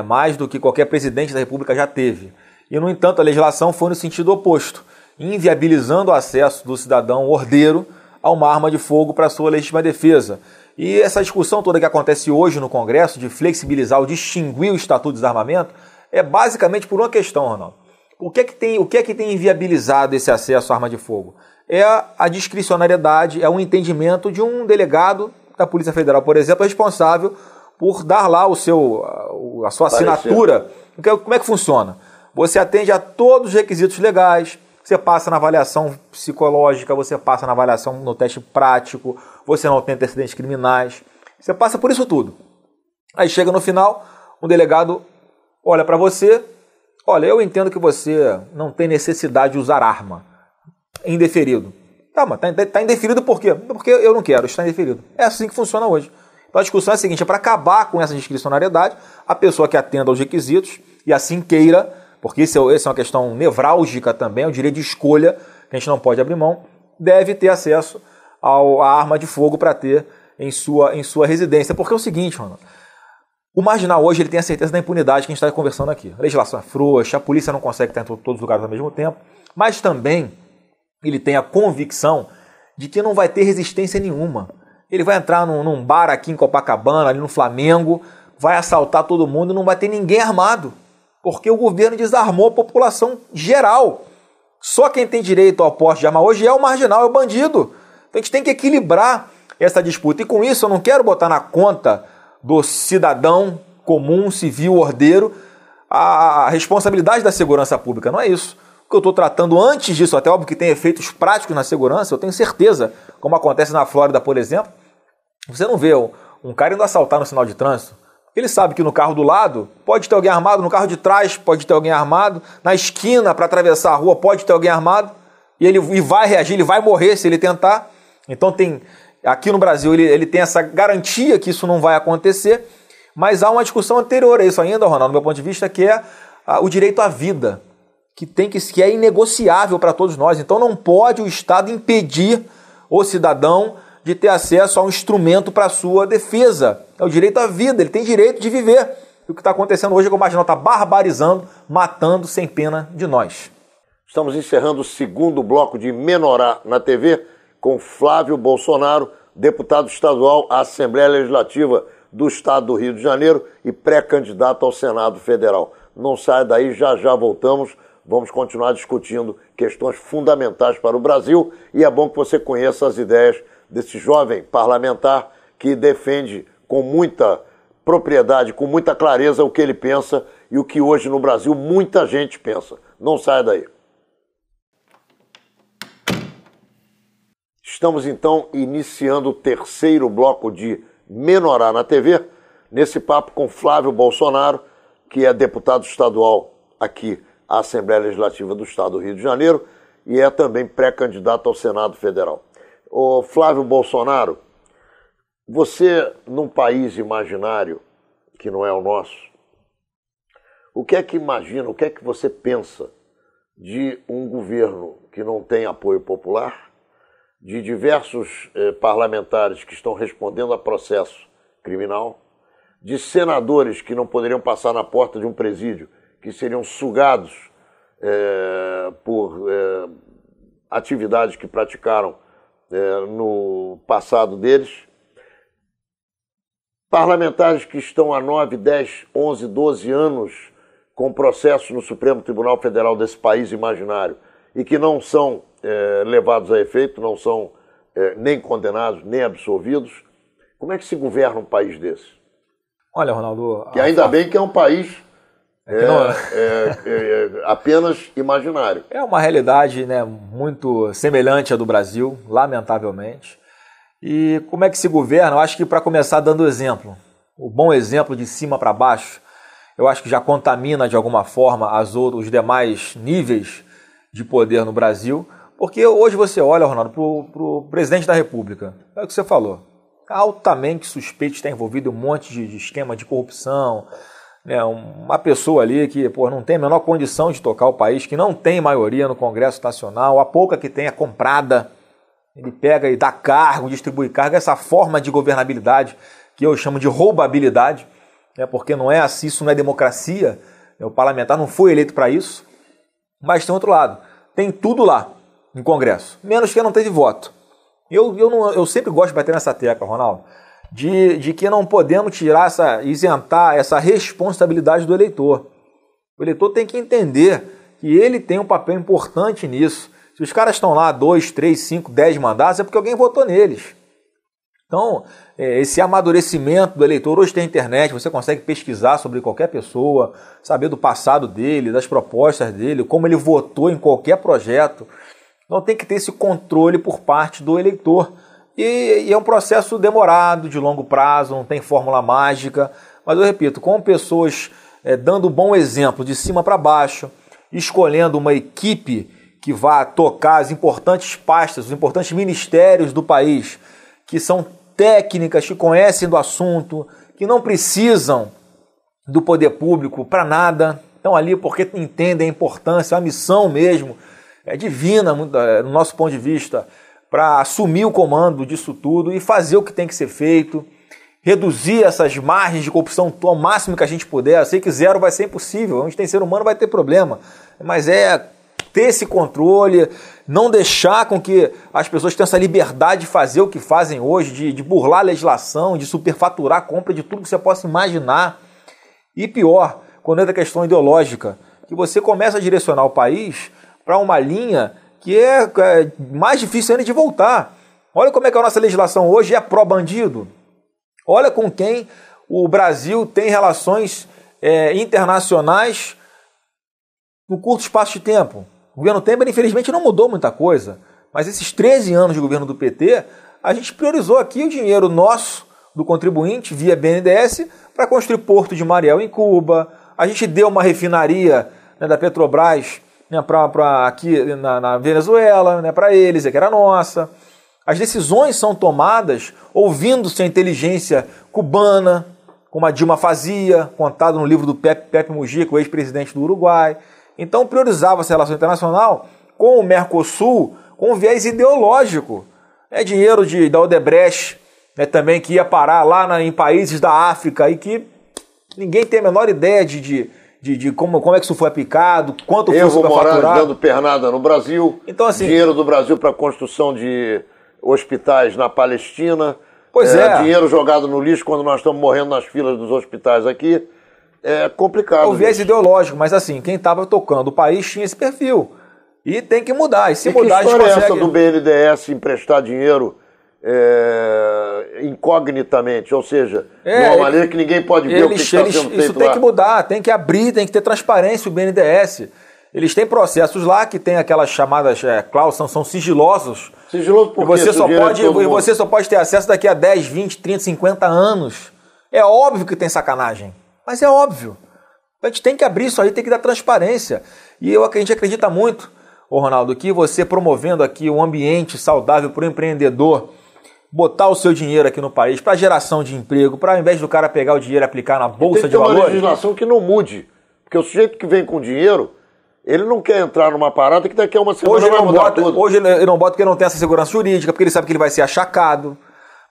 mais do que qualquer presidente da República já teve. E, no entanto, a legislação foi no sentido oposto, inviabilizando o acesso do cidadão ordeiro a uma arma de fogo para a sua legítima defesa. E essa discussão toda que acontece hoje no Congresso, de flexibilizar ou distinguir o Estatuto de Desarmamento, é basicamente por uma questão, Ronaldo. O que é que tem inviabilizado esse acesso à arma de fogo? É a discricionariedade, é o entendimento de um delegado da Polícia Federal, por exemplo, responsável por dar lá a sua assinatura. Como é que funciona? Você atende a todos os requisitos legais, você passa na avaliação psicológica, você passa na avaliação no teste prático, você não tem antecedentes criminais, você passa por isso tudo. Aí chega no final, o delegado olha para você, olha, eu entendo que você não tem necessidade de usar arma. Indeferido. Tá, mas tá indeferido por quê? Porque eu não quero, está indeferido. É assim que funciona hoje. Então a discussão é a seguinte, para acabar com essa discricionariedade, a pessoa que atenda aos requisitos e assim queira, porque essa é uma questão nevrálgica também, é o direito de escolha, que a gente não pode abrir mão, deve ter acesso à arma de fogo para ter em sua residência. Porque é o seguinte, Ronaldo, o marginal hoje ele tem a certeza da impunidade que a gente está conversando aqui. A legislação é frouxa, a polícia não consegue estar em todos os lugares ao mesmo tempo, mas também ele tem a convicção de que não vai ter resistência nenhuma. Ele vai entrar num bar aqui em Copacabana, ali no Flamengo, vai assaltar todo mundo e não vai ter ninguém armado, porque o governo desarmou a população geral. Só quem tem direito ao porte de arma hoje é o marginal, é o bandido. Então a gente tem que equilibrar essa disputa. E com isso eu não quero botar na conta do cidadão comum, civil, ordeiro, a responsabilidade da segurança pública. Não é isso. O que eu estou tratando antes disso, até óbvio que tem efeitos práticos na segurança, eu tenho certeza, como acontece na Flórida, por exemplo, você não vê um cara indo assaltar no sinal de trânsito. Ele sabe que no carro do lado pode ter alguém armado, no carro de trás pode ter alguém armado, na esquina para atravessar a rua pode ter alguém armado, e ele vai reagir, ele vai morrer se ele tentar. Então aqui no Brasil ele tem essa garantia que isso não vai acontecer, mas há uma discussão anterior a isso ainda, Ronaldo, do meu ponto de vista, que é o direito à vida, que é inegociável para todos nós. Então não pode o Estado impedir o cidadão de ter acesso a um instrumento para a sua defesa. É o direito à vida, ele tem direito de viver. E o que está acontecendo hoje é que o marginal está barbarizando, matando sem pena de nós. Estamos encerrando o segundo bloco de Menorá na TV com Flávio Bolsonaro, deputado estadual à Assembleia Legislativa do Estado do Rio de Janeiro e pré-candidato ao Senado Federal. Não saia daí, já voltamos. Vamos continuar discutindo questões fundamentais para o Brasil e é bom que você conheça as ideias desse jovem parlamentar que defende com muita propriedade, com muita clareza o que ele pensa e o que hoje no Brasil muita gente pensa. Não saia daí. Estamos então iniciando o terceiro bloco de Menorá na TV, nesse papo com Flávio Bolsonaro, que é deputado estadual aqui à Assembleia Legislativa do Estado do Rio de Janeiro e é também pré-candidato ao Senado Federal. Ô Flávio Bolsonaro, você num país imaginário que não é o nosso, o que é que imagina, o que é que você pensa de um governo que não tem apoio popular, de diversos parlamentares que estão respondendo a processo criminal, de senadores que não poderiam passar na porta de um presídio, que seriam sugados por atividades que praticaram no passado deles, parlamentares que estão há 9, 10, 11, 12 anos com processo no Supremo Tribunal Federal desse país imaginário e que não são levados a efeito, não são nem condenados, nem absolvidos. Como é que se governa um país desse? Olha, Ronaldo... Que ainda bem que é um país apenas imaginário. É uma realidade, né, muito semelhante à do Brasil, lamentavelmente. E como é que se governa? Eu acho que para começar dando exemplo, o bom exemplo de cima para baixo, eu acho que já contamina de alguma forma os demais níveis de poder no Brasil, porque hoje você olha, Ronaldo, para o presidente da República, é o que você falou, altamente suspeito de estar envolvido em um monte de esquema de corrupção, né, uma pessoa ali que não tem a menor condição de tocar o país, que não tem maioria no Congresso Nacional, a pouca que tem é comprada, ele pega e dá cargo, distribui cargo, essa forma de governabilidade que eu chamo de roubabilidade, né, porque não é assim, isso não é democracia, o parlamentar não foi eleito para isso, mas tem outro lado, tem tudo lá no Congresso, menos que não teve voto. Eu sempre gosto de bater nessa tecla, Ronaldo, de que não podemos isentar essa responsabilidade do eleitor. O eleitor tem que entender que ele tem um papel importante nisso. Se os caras estão lá 2, 3, 5, 10 mandatos, é porque alguém votou neles. Então, esse amadurecimento do eleitor, hoje tem internet, você consegue pesquisar sobre qualquer pessoa, saber do passado dele, das propostas dele, como ele votou em qualquer projeto. Então tem que ter esse controle por parte do eleitor. E é um processo demorado, de longo prazo, não tem fórmula mágica. Mas eu repito, com pessoas dando bom exemplo de cima para baixo, escolhendo uma equipe que vá tocar as importantes pastas, os importantes ministérios do país, que são técnicas, que conhecem do assunto, que não precisam do poder público para nada, estão ali porque entendem a importância, a missão mesmo, é divina no nosso ponto de vista, para assumir o comando disso tudo e fazer o que tem que ser feito, reduzir essas margens de corrupção ao máximo que a gente puder. Eu sei que zero vai ser impossível, onde tem ser humano vai ter problema, mas ter esse controle, não deixar com que as pessoas tenham essa liberdade de fazer o que fazem hoje, de burlar a legislação, de superfaturar a compra de tudo que você possa imaginar. E pior, quando entra a questão ideológica, que você começa a direcionar o país para uma linha que é mais difícil ainda de voltar. Olha como é que a nossa legislação hoje é pró-bandido. Olha com quem o Brasil tem relações internacionais no curto espaço de tempo. O governo Temer, infelizmente, não mudou muita coisa, mas esses 13 anos de governo do PT, a gente priorizou aqui o dinheiro nosso, do contribuinte, via BNDES, para construir Porto de Mariel em Cuba. A gente deu uma refinaria, né, da Petrobras, né, aqui na Venezuela, né, para eles, que era nossa. As decisões são tomadas ouvindo-se a inteligência cubana, como a Dilma fazia, contado no livro do Pepe Mujica, o ex-presidente do Uruguai. Então priorizava essa relação internacional com o Mercosul, com um viés ideológico. Dinheiro da Odebrecht, né, também, que ia parar lá em países da África e que ninguém tem a menor ideia de como é que isso foi aplicado, quanto foi superfaturado. Evo Morales dando pernada no Brasil, então, assim, dinheiro do Brasil para a construção de hospitais na Palestina, dinheiro jogado no lixo quando nós estamos morrendo nas filas dos hospitais aqui. É complicado. O viés ideológico, mas assim, quem estava tocando o país tinha esse perfil. E tem que mudar. E se mudar, a gente consegue. Que história é essa do BNDES emprestar dinheiro incognitamente? Ou seja, de uma maneira que ninguém pode ver o que está sendo feito isso tem que mudar, tem que abrir, tem que ter transparência o BNDES. Eles têm processos lá que tem aquelas chamadas cláusulas, são sigilosos. Sigiloso por quê? Você só pode ter acesso daqui a 10, 20, 30, 50 anos. É óbvio que tem sacanagem. Mas é óbvio. A gente tem que abrir isso aí, tem que dar transparência. E a gente acredita muito, Ronaldo, que você promovendo aqui um ambiente saudável para o empreendedor, botar o seu dinheiro aqui no país para geração de emprego, para ao invés do cara pegar o dinheiro e aplicar na bolsa de valores. Tem uma legislação que não mude. Porque o sujeito que vem com dinheiro, ele não quer entrar numa parada que daqui a uma semana vai mudar tudo. Hoje ele não bota porque não tem essa segurança jurídica, porque ele sabe que ele vai ser achacado,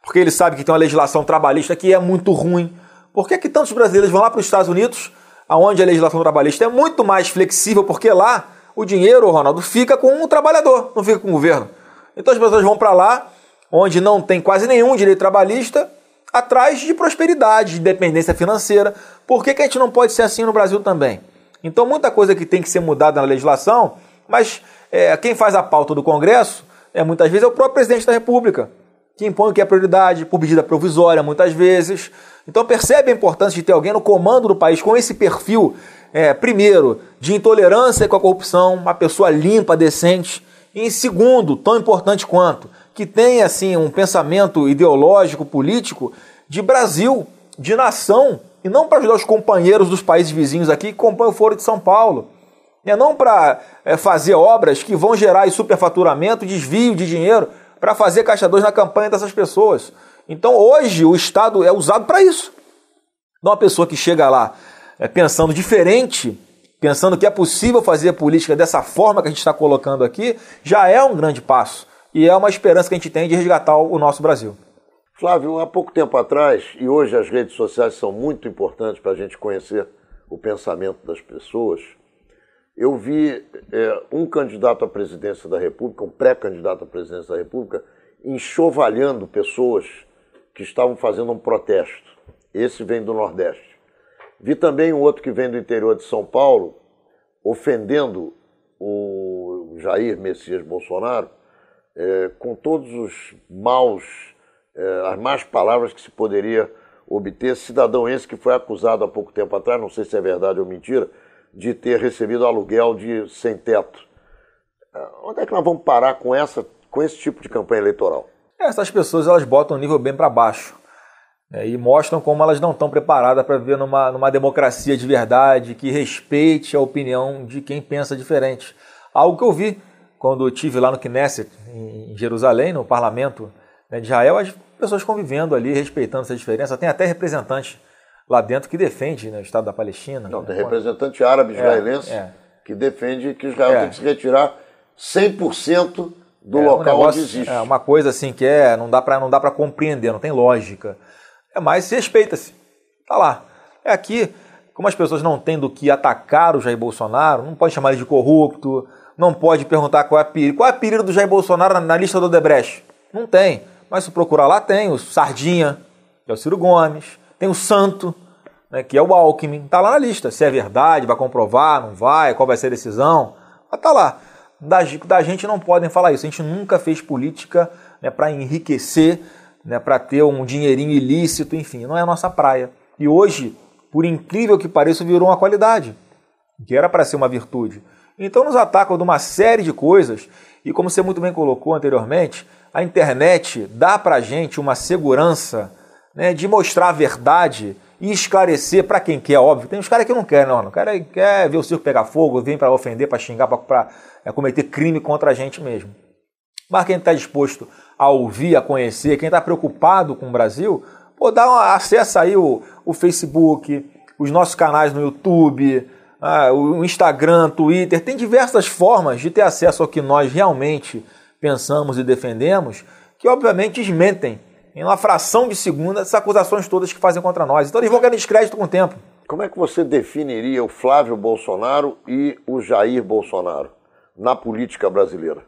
porque ele sabe que tem uma legislação trabalhista que é muito ruim. Por que tantos brasileiros vão lá para os Estados Unidos, onde a legislação trabalhista é muito mais flexível, porque lá o dinheiro, Ronaldo, fica com o trabalhador, não fica com o governo. Então as pessoas vão para lá, onde não tem quase nenhum direito trabalhista, atrás de prosperidade, de dependência financeira. Por que a gente não pode ser assim no Brasil também? Então muita coisa que tem que ser mudada na legislação, mas quem faz a pauta do Congresso, muitas vezes, é o próprio presidente da República, que impõe o que é prioridade, por medida provisória, muitas vezes. Então percebe a importância de ter alguém no comando do país com esse perfil, primeiro, de intolerância com a corrupção, uma pessoa limpa, decente, e em segundo, tão importante quanto, que tenha assim, um pensamento ideológico, político, de Brasil, de nação, e não para ajudar os companheiros dos países vizinhos aqui que compõem o Foro de São Paulo. Não para fazer obras que vão gerar superfaturamento, desvio de dinheiro, para fazer caixa 2 na campanha dessas pessoas. Então hoje o Estado é usado para isso. Então uma pessoa que chega lá pensando diferente, pensando que é possível fazer política dessa forma que a gente está colocando aqui, já é um grande passo. E é uma esperança que a gente tem de resgatar o nosso Brasil. Flávio, há pouco tempo atrás, e hoje as redes sociais são muito importantes para a gente conhecer o pensamento das pessoas, eu vi um candidato à presidência da República, um pré-candidato à presidência da República, enxovalhando pessoas que estavam fazendo um protesto. Esse vem do Nordeste. Vi também um outro que vem do interior de São Paulo, ofendendo o Jair Messias Bolsonaro, com todos os as más palavras que se poderia obter. Cidadão esse que foi acusado há pouco tempo atrás, não sei se é verdade ou mentira, de ter recebido aluguel de sem teto. Onde é que nós vamos parar com esse tipo de campanha eleitoral? Essas pessoas elas botam o nível bem para baixo, e mostram como elas não estão preparadas para viver numa democracia de verdade, que respeite a opinião de quem pensa diferente. Algo que eu vi quando eu estive lá no Knesset, em Jerusalém, no parlamento de Israel, as pessoas convivendo ali, respeitando essa diferença. Tem até representante lá dentro que defende o Estado da Palestina. Não, tem representante árabe israelense que defende que Israel tem que se retirar 100% do local onde existe. É uma coisa assim que não dá para compreender, não tem lógica. Mas se respeita-se. Tá lá. Aqui, como as pessoas não têm do que atacar o Jair Bolsonaro, não pode chamar ele de corrupto, não pode perguntar qual é a apelido do Jair Bolsonaro na lista do Odebrecht. Não tem. Mas se procurar lá, tem o Sardinha, que é o Ciro Gomes, tem o Santo, que é o Alckmin. Tá lá na lista. Se é verdade, vai comprovar, não vai, qual vai ser a decisão. Mas tá lá. Da gente não podem falar isso. A gente nunca fez política para enriquecer, para ter um dinheirinho ilícito, enfim, não é a nossa praia. E hoje, por incrível que pareça, virou uma qualidade, que era para ser uma virtude. Então nos atacam de uma série de coisas, e como você muito bem colocou anteriormente, a internet dá para a gente uma segurança de mostrar a verdade e esclarecer para quem quer, óbvio. Tem uns caras que não querem, não. O cara quer ver o circo pegar fogo, vem para ofender, para xingar, para cometer crime contra a gente mesmo. Mas quem está disposto a ouvir, a conhecer, quem está preocupado com o Brasil, acessa aí o Facebook, os nossos canais no YouTube, o Instagram, Twitter. Tem diversas formas de ter acesso ao que nós realmente pensamos e defendemos, que obviamente desmentem em uma fração de segunda essas acusações todas que fazem contra nós. Então eles vão ganhar descrédito com o tempo. Como é que você definiria o Flávio Bolsonaro e o Jair Bolsonaro na política brasileira?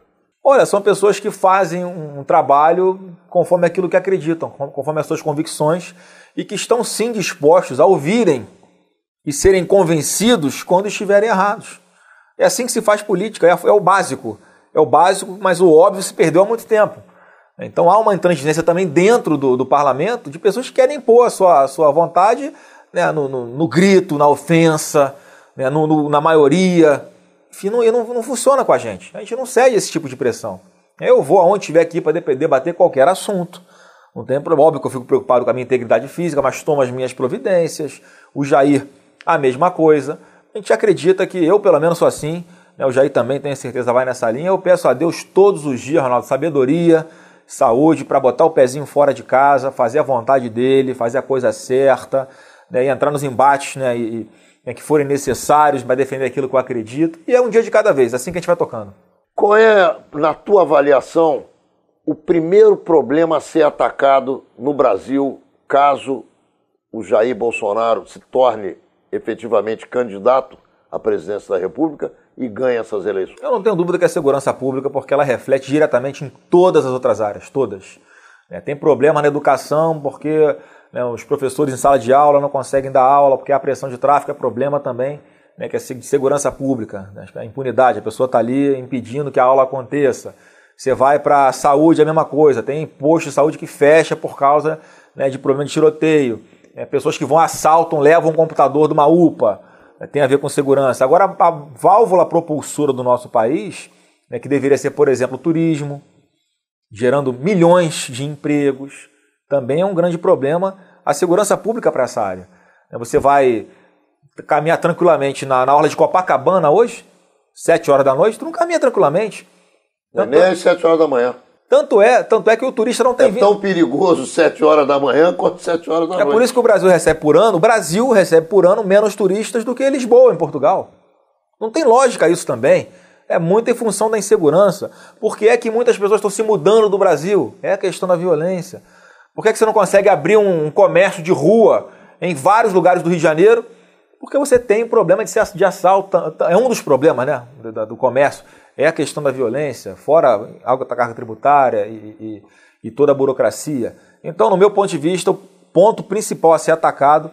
Olha, são pessoas que fazem um trabalho conforme aquilo que acreditam, conforme as suas convicções, e que estão sim dispostos a ouvirem e serem convencidos quando estiverem errados. É assim que se faz política, é o básico. É o básico, mas o óbvio se perdeu há muito tempo. Então há uma intransigência também dentro do parlamento de pessoas que querem impor a sua vontade no grito, na ofensa, na maioria. Enfim, não funciona com a gente. A gente não cede esse tipo de pressão. Eu vou aonde estiver aqui para debater qualquer assunto. Não tem problema, óbvio que eu fico preocupado com a minha integridade física, mas tomo as minhas providências. O Jair, a mesma coisa. A gente acredita que eu, pelo menos, sou assim. O Jair também, tenho certeza, vai nessa linha. Eu peço a Deus todos os dias, Ronaldo, sabedoria, saúde, para botar o pezinho fora de casa, fazer a vontade dele, fazer a coisa certa, e entrar nos embates que forem necessários para defender aquilo que eu acredito. E é um dia de cada vez, assim que a gente vai tocando. Qual é, na tua avaliação, o primeiro problema a ser atacado no Brasil caso o Jair Bolsonaro se torne efetivamente candidato à presidência da República e ganhe essas eleições? Eu não tenho dúvida que é a segurança pública, porque ela reflete diretamente em todas as outras áreas, todas. Tem problema na educação, porque os professores em sala de aula não conseguem dar aula, porque a pressão de tráfego é problema também, que é de segurança pública. A impunidade, a pessoa está ali impedindo que a aula aconteça. Você vai para a saúde, é a mesma coisa. Tem posto de saúde que fecha por causa de problema de tiroteio. Pessoas que vão, assaltam, levam um computador de uma UPA. Tem a ver com segurança. Agora, a válvula propulsora do nosso país, que deveria ser, por exemplo, o turismo, gerando milhões de empregos, também é um grande problema a segurança pública para essa área. Você vai caminhar tranquilamente na orla de Copacabana hoje, 7 horas da noite, tu não caminha tranquilamente. Nem às 7 horas da manhã. Tanto é que o turista não tem vindo. É tão perigoso 7 horas da manhã quanto 7 horas da noite. É por isso que o Brasil recebe por ano menos turistas do que Lisboa, em Portugal. Não tem lógica isso também. É muito em função da insegurança. Por que é que muitas pessoas estão se mudando do Brasil? É a questão da violência. Por que é que você não consegue abrir um comércio de rua em vários lugares do Rio de Janeiro? Porque você tem problema de assalto. É um dos problemas, né, do comércio. É a questão da violência, fora a carga tributária e toda a burocracia. Então, no meu ponto de vista, o ponto principal a ser atacado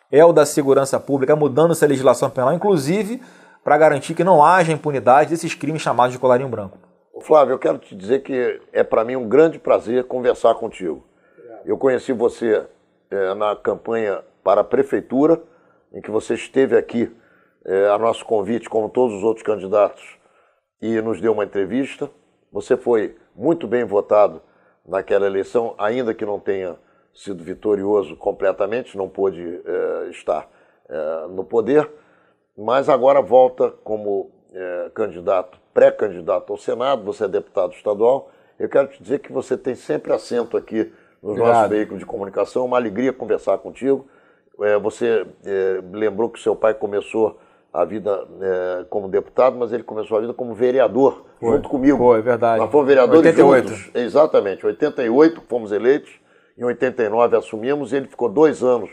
é o da segurança pública, mudando essa legislação penal, inclusive para garantir que não haja impunidade desses crimes chamados de colarinho branco. Flávio, eu quero te dizer que é para mim um grande prazer conversar contigo. Eu conheci você na campanha para a prefeitura, em que você esteve aqui a nosso convite, como todos os outros candidatos, e nos deu uma entrevista. Você foi muito bem votado naquela eleição, ainda que não tenha sido vitorioso completamente, não pôde estar no poder, mas agora volta como candidato, pré-candidato ao Senado, você é deputado estadual. Eu quero te dizer que você tem sempre assento aqui nos nossos veículos de comunicação, uma alegria conversar contigo. Você lembrou que seu pai começou a vida como deputado, mas ele começou a vida como vereador, junto comigo. Foi, verdade. Nós fomos vereadores 88. juntos. Exatamente. Em 88 fomos eleitos, em 89 assumimos, e ele ficou 2 anos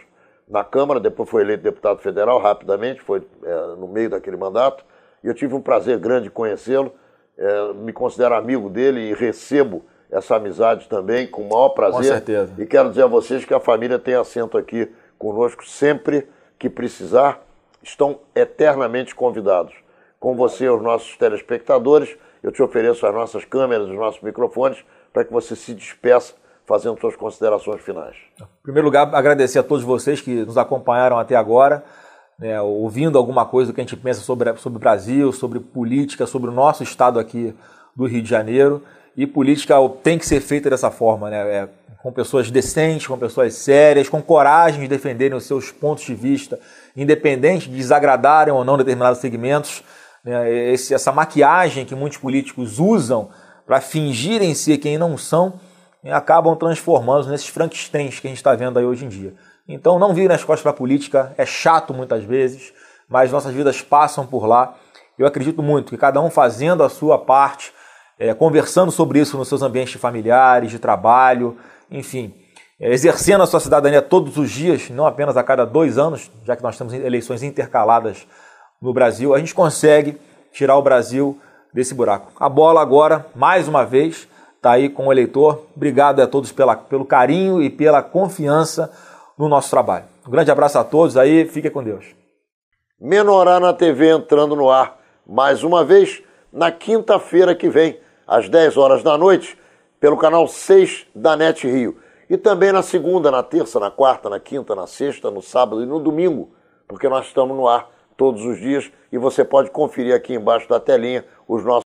na Câmara, depois foi eleito deputado federal rapidamente, foi no meio daquele mandato, e eu tive um prazer grande de conhecê-lo, me considero amigo dele e recebo essa amizade também com o maior prazer. Com certeza. E quero dizer a vocês que a família tem assento aqui conosco sempre que precisar, estão eternamente convidados. Com você, os nossos telespectadores, eu te ofereço as nossas câmeras, os nossos microfones, para que você se despeça fazendo suas considerações finais. Em primeiro lugar, agradecer a todos vocês que nos acompanharam até agora, ouvindo alguma coisa do que a gente pensa sobre o Brasil, sobre política, sobre o nosso estado aqui do Rio de Janeiro. E política tem que ser feita dessa forma, com pessoas decentes, com pessoas sérias, com coragem de defenderem os seus pontos de vista, independente de desagradarem ou não determinados segmentos. Essa maquiagem que muitos políticos usam para fingirem ser quem não são, acabam transformando nesses Frankensteins que a gente está vendo aí hoje em dia. Então não virem as costas para a política, é chato muitas vezes, mas nossas vidas passam por lá. Eu acredito muito que cada um fazendo a sua parte, conversando sobre isso nos seus ambientes familiares, de trabalho, enfim, exercendo a sua cidadania todos os dias, não apenas a cada 2 anos, já que nós temos eleições intercaladas no Brasil, a gente consegue tirar o Brasil desse buraco. A bola agora, mais uma vez, está aí com o eleitor. Obrigado a todos pelo carinho e pela confiança no nosso trabalho. Um grande abraço a todos aí, fiquem com Deus. Menorá na TV entrando no ar, mais uma vez, na quinta-feira que vem, às 10 horas da noite, pelo canal 6 da NET Rio. E também na segunda, na terça, na quarta, na quinta, na sexta, no sábado e no domingo, porque nós estamos no ar todos os dias e você pode conferir aqui embaixo da telinha os nossos